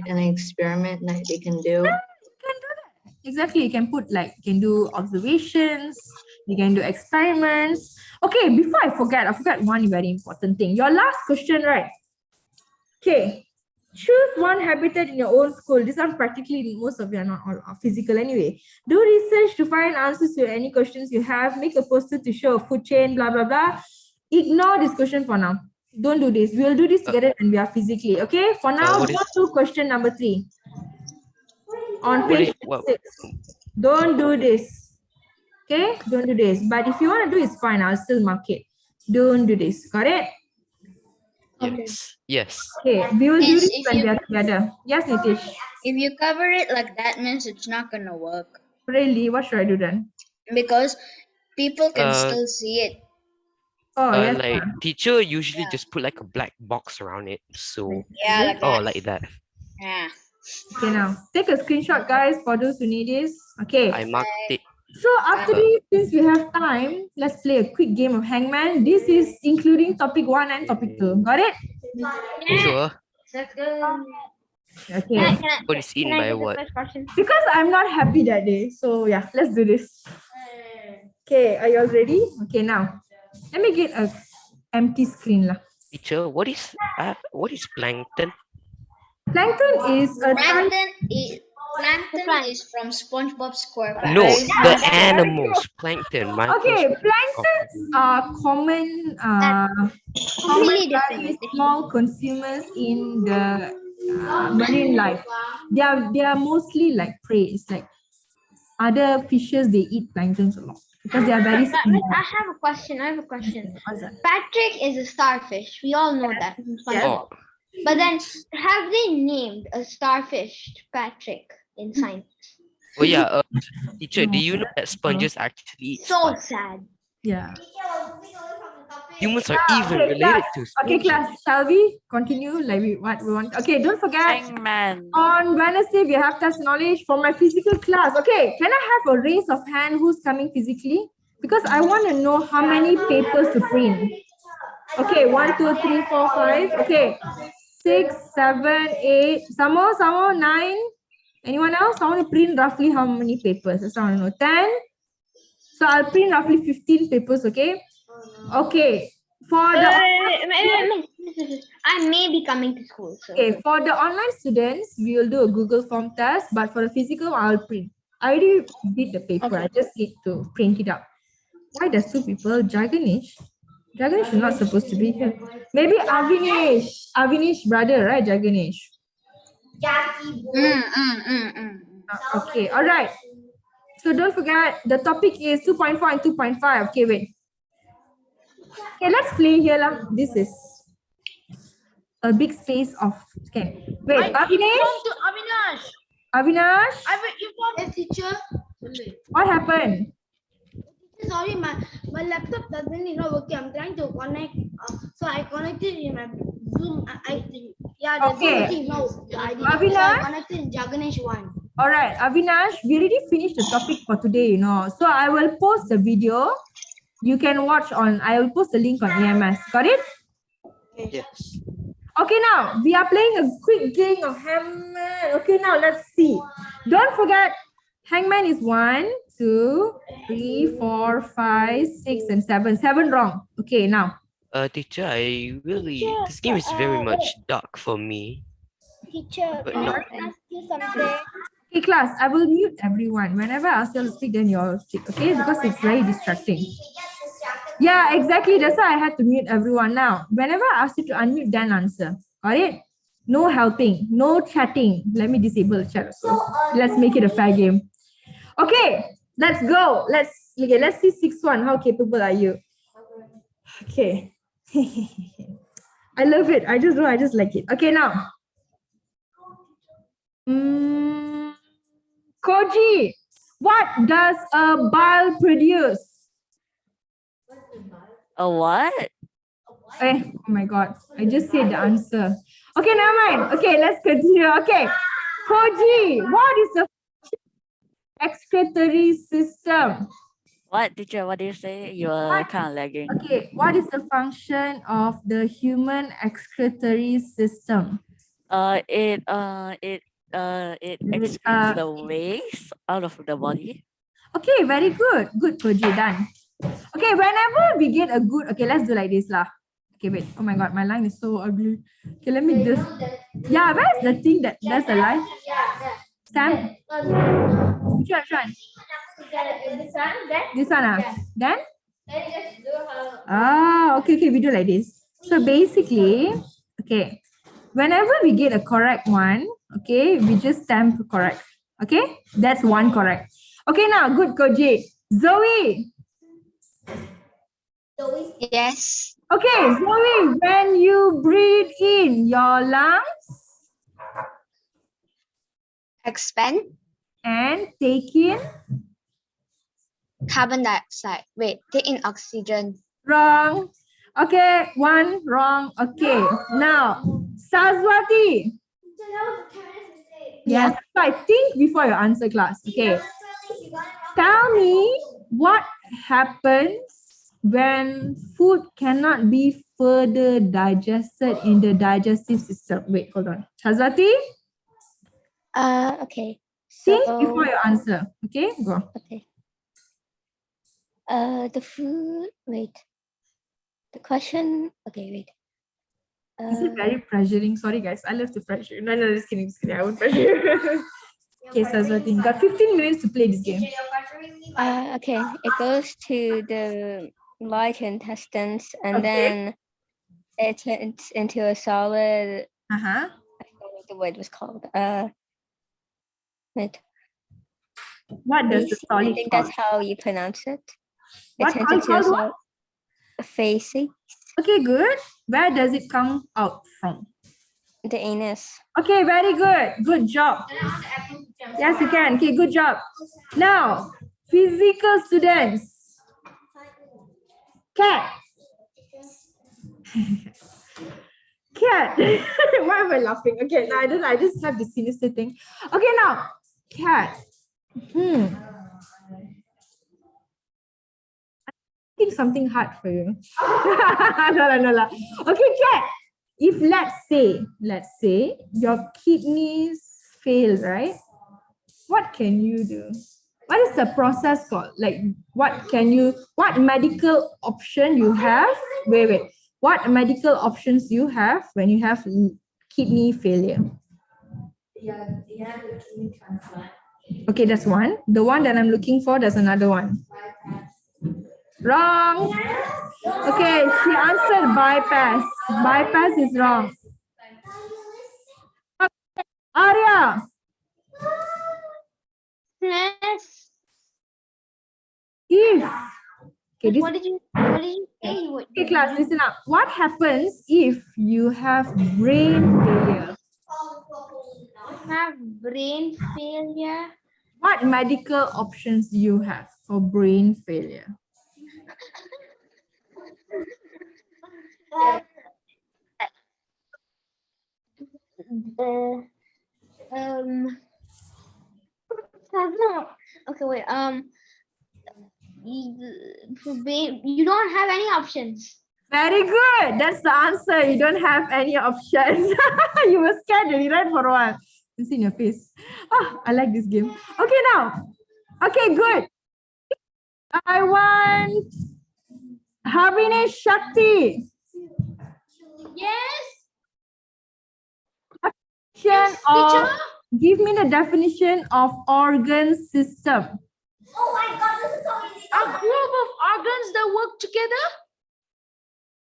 an experiment that they can do? Yeah, you can do that. Exactly. You can put you can do observations, you can do experiments. Okay, before I forgot one very important thing. Your last question, right? Okay. Choose one habitat in your own school. This one practically most of you are not all physical anyway. Do research to find answers to any questions you have. Make a poster to show a food chain, blah, blah, blah. Ignore this question for now. Don't do this. We'll do this together and we are physically. Okay? For now, go to question number 3. On page 6. Don't do this. Okay? Don't do this. But if you want to do it, it's fine. I'll still mark it. Don't do this. Got it? Yes. Okay, we will do this when we are together. Yes, Nitish. If you cover it like that, means it's not gonna work. Really? What should I do then? Because people can still see it. Oh, yes. Like teacher usually just put like a black box around it. So Yeah, like that. like that. Yeah. Okay, now take a screenshot, guys, for those who need this. Okay. I marked it. So after this, since we have time, let's play a quick game of Hangman. This is including topic 1 and topic 2. Got it? Sure. Let's go. Okay. What is in by what? Because I'm not happy that day. So yeah, let's do this. Okay, are you all ready? Okay, now let me get a empty screen lah. Teacher, what is plankton? Plankton is a type. Plankton is from SpongeBob SquarePants. No, the animals. Plankton. Okay, planktons are common, very small consumers in the marine life. They are mostly like prey. It's like other fishes, they eat planktons a lot because they are very small. I have a question. Patrick is a starfish. We all know that. Oh, But then, have they named a starfish Patrick in science? oh yeah. Teacher, do you know that sponges actually eat So sponge? sad. Yeah. Humans are even Okay, related class. to Okay, sponges. class. Shall we continue like what we want? Okay, don't forget. Hangman. On Wednesday, we have test knowledge for my physical class. Okay, can I have a raise of hand who's coming physically? Because I want to know how many papers to print. Okay, 1, 2, 3, 4, 5. Okay, 6, 7, 8. Some more, 9. Anyone else? I want to print roughly how many papers? That's what I want to know. 10. So I'll print roughly 15 papers. Okay. Okay. For the I may be coming to school. So. Okay, for the online students, we will do a Google form test, but for the physical, I'll print. I already did the paper. I just need to print it out. Why does 2 people? Jaganish is not supposed to be here. Maybe Avinish brother, right? Jaganish. Okay, all right. So don't forget, the topic is 2.4 and 2.5. Okay, wait. Okay, let's play here lah. This is a big space of. Okay, wait. Avinash. I will inform Yes, teacher. What happened? Sorry, my laptop doesn't working. I'm trying to connect. So I connected in my Zoom. I think. Yeah, the Okay. thing. No, I didn't. Avinash? So I connected in Jaganesh one. All right, Avinash, we already finished the topic for today, So I will post the video. You can watch on, I will post the link on EMS. Got it? Yes. Okay, now we are playing a quick game of Hangman. Okay, now let's see. Don't forget, Hangman is 1, 2, 3, 4, 5, 6, and 7. 7 wrong. Okay, now. Teacher, this game is very much dark for me. Teacher, But can no. I ask you something? Okay, class, I will mute everyone. Whenever I ask you all to speak, then you all speak, okay? Because it's very distracting. Yeah, exactly. That's why I had to mute everyone now. Whenever I ask you to unmute, then answer. Got it? No helping, no chatting. Let me disable the chat. So let's make it a fair game. Okay, let's go. Let's see 6-1. How capable are you? Okay. I love it. I just like it. Okay, now. Koji, what does a bile produce? A what? Oh my god, I just said the answer. Okay, never mind. Okay, let's continue. Okay, Koji, what is the excretory system? What, teacher? What did you say? You are kind of lagging. Okay, what is the function of the human excretory system? It excretes the waste out of the body. Okay, very good. Good, Koji, done. Okay, whenever we get a good, okay, let's do like this lah. Okay, wait. Oh my god, my line is so ugly. Okay, let me just. Yeah, where's the thing that does the line? Sam? Which one? This one, Then? Okay, we do like this. So basically, okay, whenever we get a correct one, okay, we just stamp correct. Okay, that's one correct. Okay, now, good, Koji. Zoe. Yes. Okay, Zoe, when you breathe in your lungs, Expand. And take in Carbon dioxide. Wait, take in oxygen. Wrong. Okay, one wrong. Okay, now Saraswati. Yes, so I think before you answer class. Okay, tell me what happens when food cannot be further digested in the digestive system. Wait, hold on. Saraswati, Okay. think So, before you answer. Okay, go. okay. The food, wait. The question, okay, wait. Is it very pressuring? Sorry, guys. I love to pressure. No, just kidding. Just kidding. I won't pressure you. Okay, Saraswati, you got 15 minutes to play this game. Okay, it goes to the large intestines and Okay. then it turns into a solid. Uh-huh. I forgot what the word was called. Wait. What does the Feces? solid I think called? that's how you pronounce it. What It turns called- into a called what? solid. Feces. Okay, good. Where does it come out from? The anus. Okay, very good. Good job. Yes, you can. Okay, good job. Now, physical students. Cat. Cat. Why am I laughing? Okay, now I just have this sinister thing. Okay, now, cat. I think something hard for you. No. Okay, cat. If let's say your kidneys fail, right? What can you do? What is the process called? Like, what medical option you have? Wait. What medical options you have when you have kidney failure? Okay, that's one. The one that I'm looking for, there's another one. Wrong. Okay, she answered bypass. Bypass is wrong. Okay, Arya. Yes. If okay, What did you say? Okay, class, listen up. What happens if you have brain failure? Have brain failure. What medical options do you have for brain failure? Okay, wait. You don't have any options. Very good. That's the answer. You don't have any options. You were scared already, right, for a while. It's in your face. Oh, I like this game. Okay, now. Okay, good. I want Havinesh Shakti. Yes. Definition give me the definition of organ system. Oh my God, this is so easy. A group of organs that work together.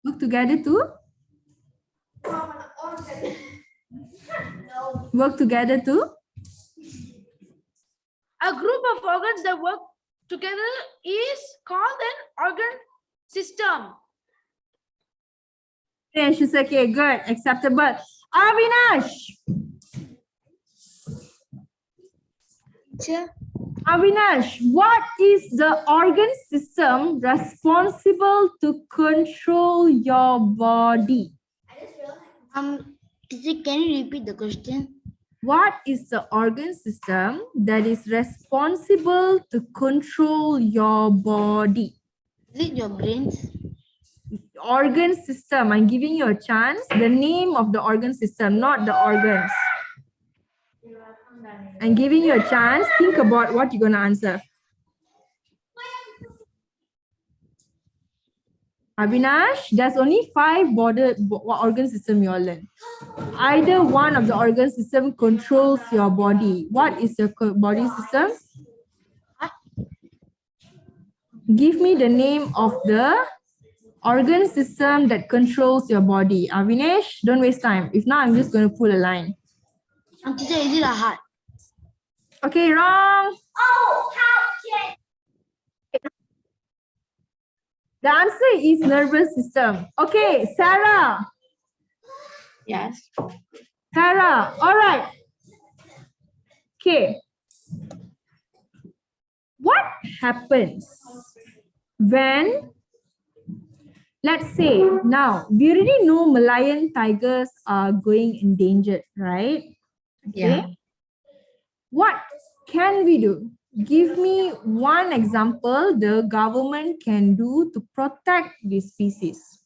Work together to? Work together to? A group of organs that work together is called an organ system. Yeah, she's okay, good, acceptable. Avinash. Avinash, what is the organ system responsible to control your body? Can you repeat the question? What is the organ system that is responsible to control your body? Is it your brains? Organ system, I'm giving you a chance. The name of the organ system, not the organs. I'm giving you a chance. Think about what you're going to answer. Avinash, there's only 5 organ system you all learn. Either one of the organ system controls your body. What is your body system? Give me the name of the organ system that controls your body. Avinash, don't waste time. If not, I'm just going to pull a line. Teacher, is it a heart? Okay, wrong. Oh, how? The answer is nervous system. Okay, Sarah. Yes. Sarah, all right. Okay. What happens when let's say now we already know Malayan tigers are going endangered, right? Okay. Yeah. What can we do? Give me one example the government can do to protect this species.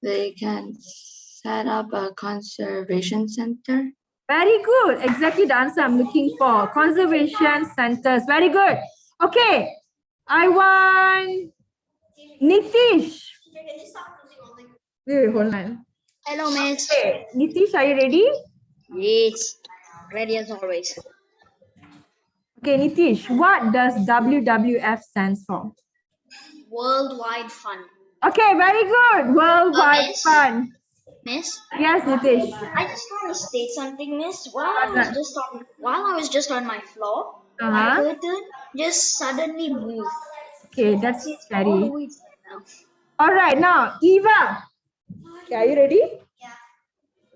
They can set up a conservation center. Very good. Exactly the answer I'm looking for. Conservation centers. Very good. Okay. I want Nitish. Wait, hold on. Hello, Miss. Okay. Nitish, are you ready? Yes, ready as always. Okay, Nitish, what does WWF stands for? Worldwide Fun. Okay, very good. Worldwide Miss? Fun. Miss? Yes, Nitish. I just want to state something, Miss. While I was just on my floor, my curtain just suddenly moved. Okay, that's It's very. all the way now. All right, now Eva. Okay, are you ready? Yeah.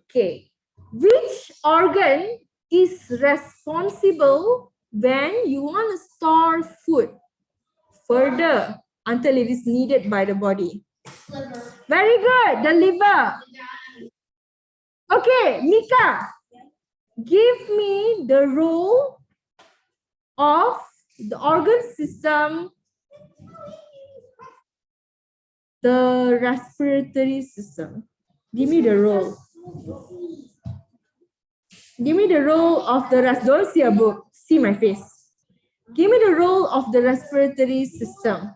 Okay. Which organ is responsible when you want to store food further until it is needed by the body? Liver. Very good. The liver. Okay, Mika. Give me the role of the organ system, the respiratory system. Give me the role. Give me the role of the don't see a book. See my face. Give me the role of the respiratory system.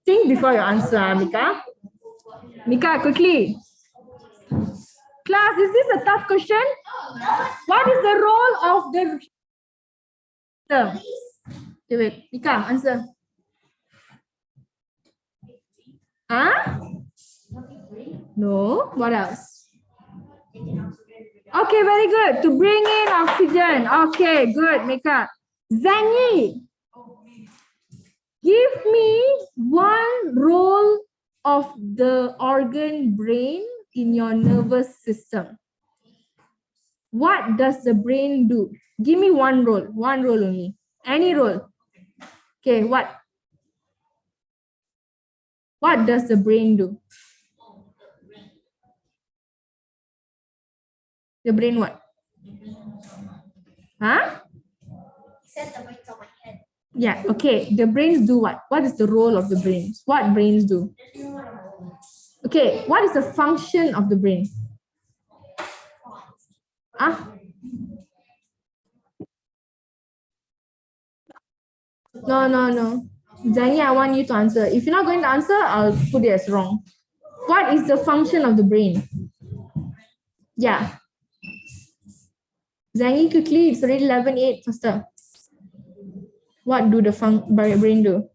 Think before you answer, Mika. Mika, quickly. Class, is this a tough question? What is the role of the system? Okay, wait. Mika, answer. Huh? No. What else? Okay, very good. To bring in oxygen. Okay, good, Mika. Zanyi, give me one role of the organ brain in your nervous system. What does the brain do? Give me one role only. Any role. Okay, what? What does the brain do? The brain what? Huh? Yeah, okay. The brains do what? What is the role of the brains? What brains do? Okay, what is the function of the brain? Huh? No. Zanny, I want you to answer. If you're not going to answer, I'll put it as wrong. What is the function of the brain? Yeah. Zanny, quickly, it's already 11:08, faster. What do the brain do?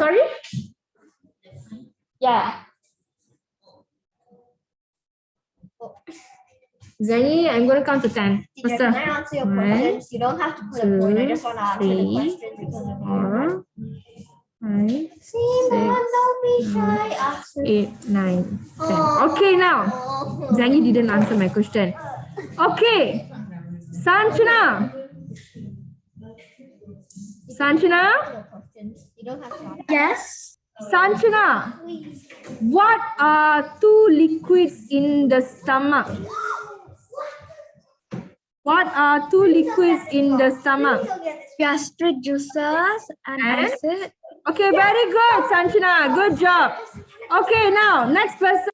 Sorry? Yeah. Zanny, I'm going to count to 10. Teacher, can I answer your questions? You don't have to put a point. I just want to answer the questions because of your 5, 6, 8, 9, 10. Okay, now. Zangy didn't answer my question. Okay. Sanchana. Yes. Sanchana, what are two liquids in the stomach? What are two liquids in the stomach? Gastric juices and acid. Okay, very good, Sanchana. Good job. Okay, now, next person.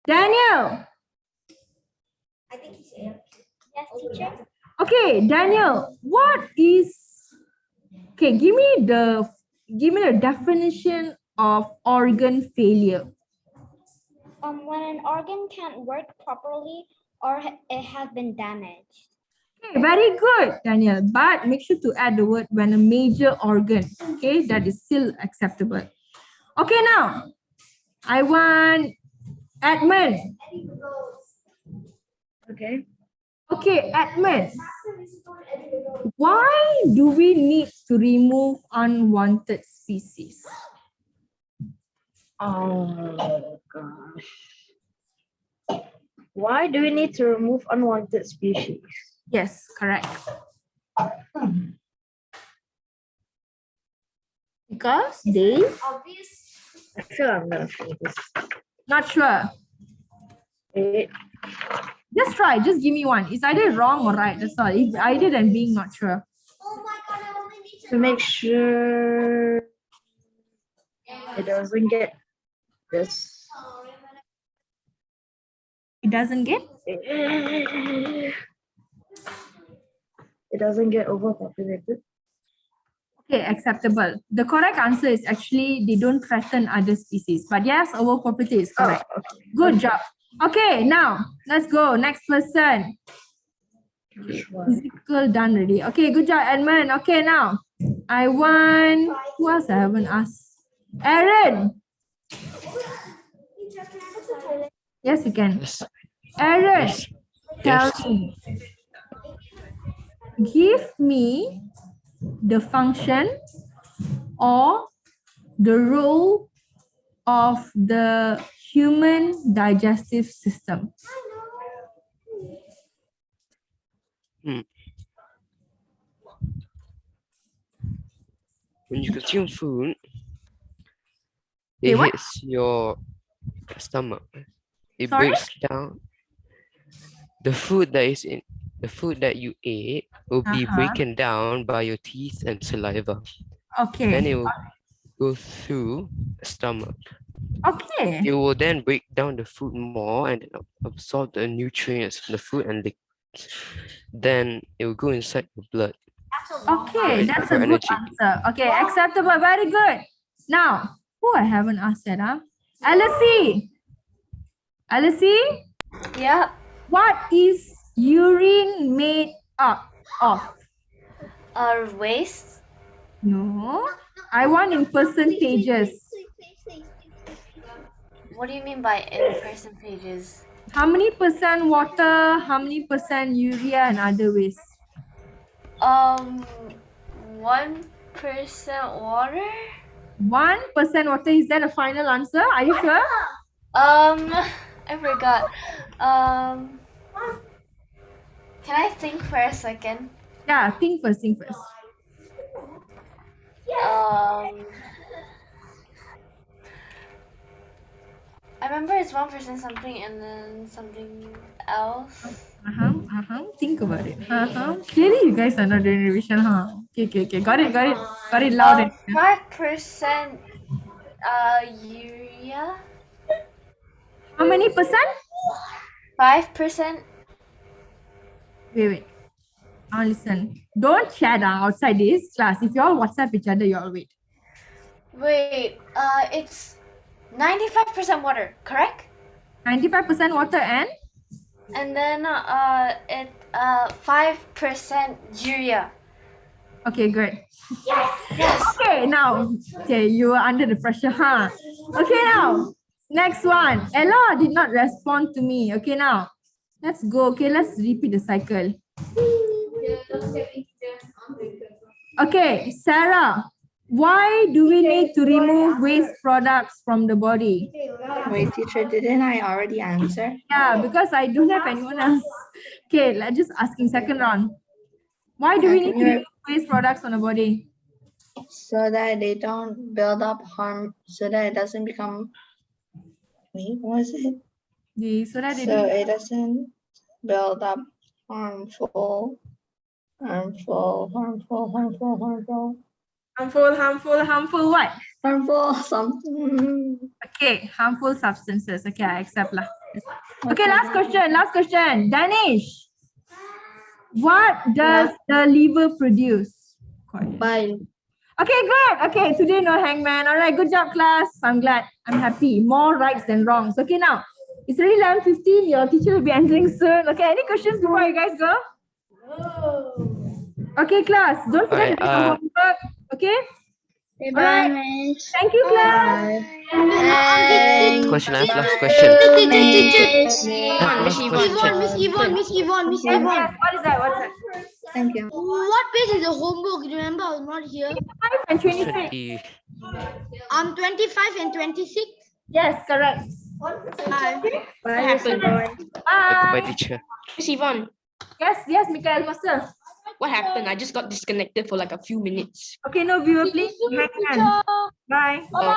Daniel. I think he's here. Yes, teacher. Okay, Daniel, what is... Okay, give me the definition of organ failure. When an organ can't work properly or it has been damaged. Okay, very good, Daniel. But make sure to add the word when a major organ. Okay, that is still acceptable. Okay, now I want Edmund. Okay. Okay, Edmund. Why do we need to remove unwanted species? Oh gosh. Why do we need to remove unwanted species? Yes, correct. Because they I feel I'm gonna fail this. not sure. Wait. Just try. Just give me one. It's either wrong or right. That's all. It's either than being not sure. To make sure it doesn't get this. It doesn't get. It doesn't get overpopulated. Okay, acceptable. The correct answer is actually they don't threaten other species. But yes, overpopulated is correct. Oh, okay. Good job. Okay, now let's go. Next person. Physical done already. Okay, good job, Edmund. Okay, now I want, who else I haven't asked? Aaron. Yes, you can. Yes. Aaron, Yes. tell Yes. me. Give me the function or the role of the human digestive system. When you consume food, Okay, it what? hits your stomach. It Sorry? breaks down the food that you ate will be broken down by your teeth and saliva. Okay. Then it will go through the stomach. Okay. It will then break down the food more and absorb the nutrients from the food and then it will go inside your blood. Okay, Right, that's for a good energy. answer. Okay, acceptable. Very good. Now, who I haven't asked that, huh? Alice. Alice, Yeah. what is urine made up of? Our waste. No, I want in percentages. What do you mean by in percentages? How many percent water, how many percent urea and other waste? 1% water. 1% water, is that a final answer? Are you sure? I forgot. Can I think for a second? Yeah, think first. I remember it's 1% something and then something else. Think about it. Clearly you guys are not doing revision, huh? Okay. Got it loud and clear. 5% urea. How many percent? 5%. Wait. Now listen. Don't chat outside this class. If you all WhatsApp each other, you all wait. Wait, it's 95% water, correct? 95% water and? And then it 5% urea. Okay, good. Yes. Okay, now. Okay, you are under the pressure, huh? Okay, now. Next one. Ella did not respond to me. Okay, now. Let's go. Okay, let's repeat the cycle. Okay, Sarah. Why do we need to remove waste products from the body? Wait, teacher, didn't I already answer? Yeah, because I don't have anyone else. Okay, let's just asking second round. Why do we need to remove waste products from the body? So that they don't build up harm, so that it doesn't become, wait, what was it? So that So it doesn't build up harmful. Harmful what? Harmful something. Okay, harmful substances. Okay, I accept lah. Okay, last question. Danish. What does the liver produce? Bile. Okay, good. Okay, today no hangman. All right, good job, class. I'm glad. I'm happy. More rights than wrongs. Okay, now it's already 11:15. Your teacher will be entering soon. Okay, any questions before you guys go? Okay, class. Don't forget to do your homework. Okay. All right. Thank you, class. Question, last question. Miss Yvonne. Yes. What is that? Thank you. What page is the homework? Remember, I was not here. 25 and 26. 25 and 26. Yes, correct. Bye. What happened? Bye. Bye, teacher. Miss Yvonne. Yes, Mikael, master. What happened? I just got disconnected for like a few minutes. Okay, no viewer, please hang on. Bye.